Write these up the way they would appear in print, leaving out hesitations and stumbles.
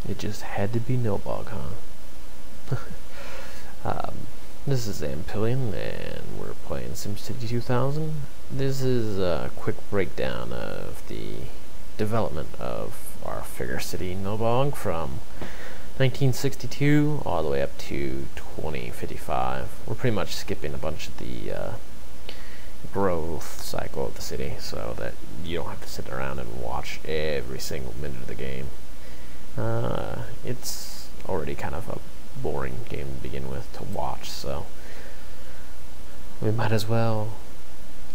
It just had to be Nilbog, huh? This is Ampillion, and we're playing SimCity 2000. This is a quick breakdown of the development of our figure city Nilbog from 1962 all the way up to 2055. We're pretty much skipping a bunch of the growth cycle of the city so that you don't have to sit around and watch every single minute of the game. It's already kind of a boring game to begin with to watch, so we might as well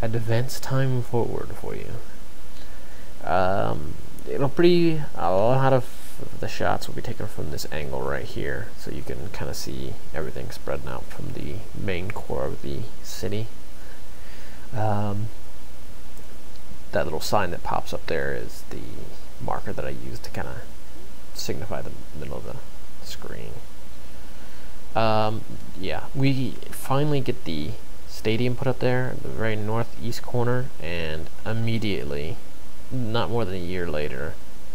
advance time forward for you. It'll be a lot of the shots will be taken from this angle right here, so you can kind of see everything spread out from the main core of the city. That little sign that pops up there is the marker that I use to kind of signify the middle of the screen. Yeah, we finally get the stadium put up there at the very northeast corner, and immediately, not more than a year later,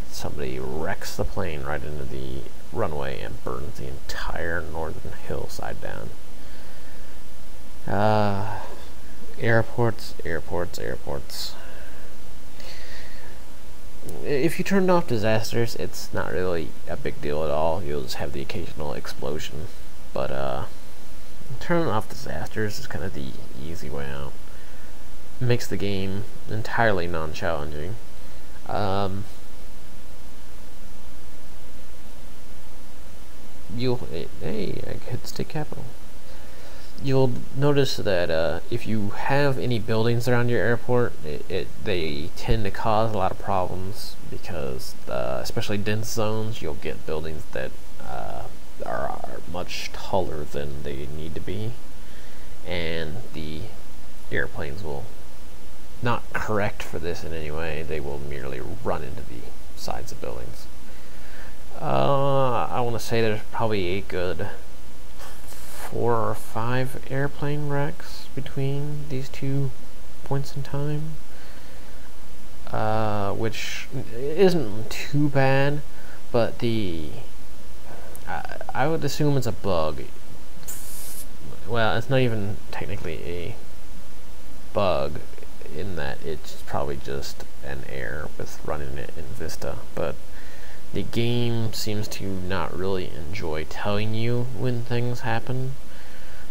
somebody wrecks the plane right into the runway and burns the entire northern hillside down. Airports. If you turn off disasters, it's not really a big deal at all. You'll just have the occasional explosion. But turning off disasters is kind of the easy way out. It makes the game entirely non-challenging. Hey, I hit state capital. You'll notice that if you have any buildings around your airport, they tend to cause a lot of problems because, especially dense zones, you'll get buildings that are much taller than they need to be, and the airplanes will not correct for this in any way. They will merely run into the sides of buildings. I want to say there's probably a good 4 or 5 airplane wrecks between these two points in time, which isn't too bad, but I would assume it's a bug. Well, it's not even technically a bug in that it's probably just an error with running it in Vista, but the game seems to not really enjoy telling you when things happen,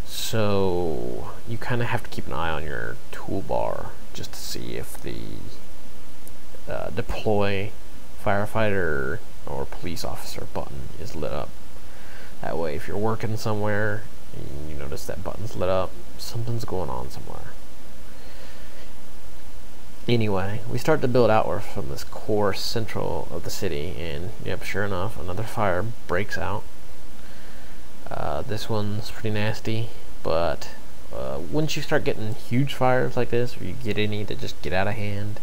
so you kind of have to keep an eye on your toolbar just to see if the deploy firefighter or police officer button is lit up. That way, if you're working somewhere and you notice that button's lit up, something's going on somewhere. Anyway, we start to build outward from this core central of the city, and yep, sure enough, another fire breaks out. This one's pretty nasty, but once you start getting huge fires like this, or you get any that just get out of hand,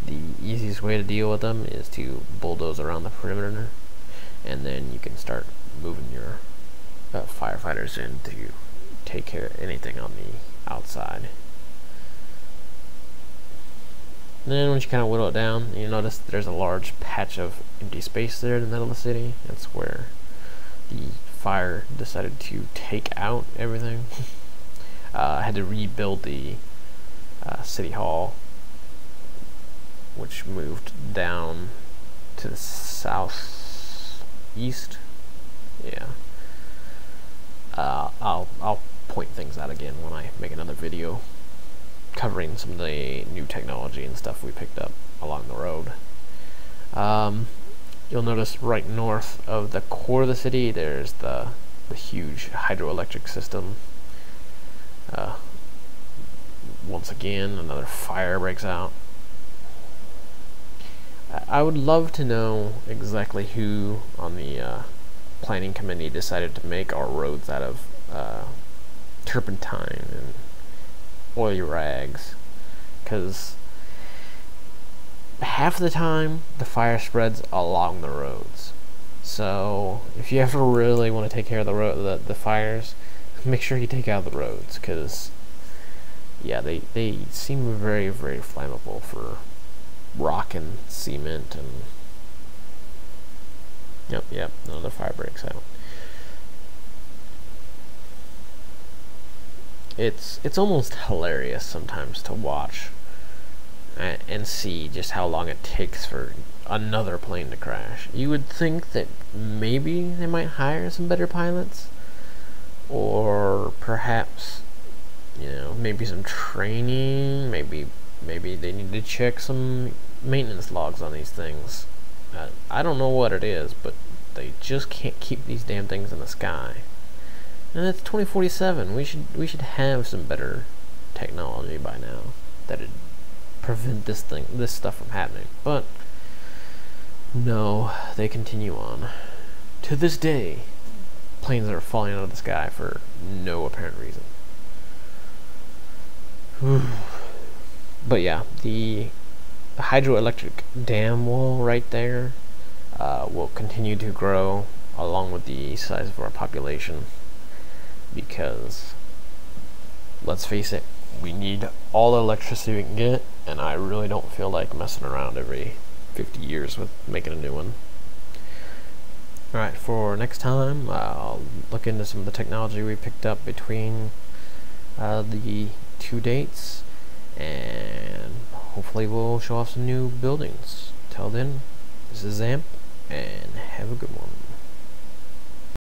the easiest way to deal with them is to bulldoze around the perimeter, and then you can start moving your firefighters in to take care of anything on the outside. And then once you kind of whittle it down, you notice there's a large patch of empty space there in the middle of the city. That's where the fire decided to take out everything. I had to rebuild the city hall, which moved down to the southeast. Yeah. I'll point things out again when I make another video covering some of the new technology and stuff we picked up along the road. You'll notice right north of the core of the city there's the huge hydroelectric system. Once again, another fire breaks out. I would love to know exactly who on the planning committee decided to make our roads out of turpentine and oily rags, because half the time the fire spreads along the roads. So if you ever really want to take care of the fires, make sure you take out the roads, because yeah, they seem very, very flammable for rock and cement and Yep, another fire breaks out. It's almost hilarious sometimes to watch and see just how long it takes for another plane to crash. You would think that maybe they might hire some better pilots, or perhaps, maybe some training, maybe they need to check some maintenance logs on these things. I don't know what it is, but they just can't keep these damn things in the sky. And it's 2047. We should have some better technology by now that'd prevent this stuff from happening. But no, they continue on. To this day, planes are falling out of the sky for no apparent reason. But yeah, the hydroelectric dam wall right there will continue to grow along with the size of our population, because let's face it, we need all the electricity we can get, and I really don't feel like messing around every 50 years with making a new one. Alright, for next time, I'll look into some of the technology we picked up between the two dates, and hopefully we'll show off some new buildings. Till then, this is Zamp, and have a good one.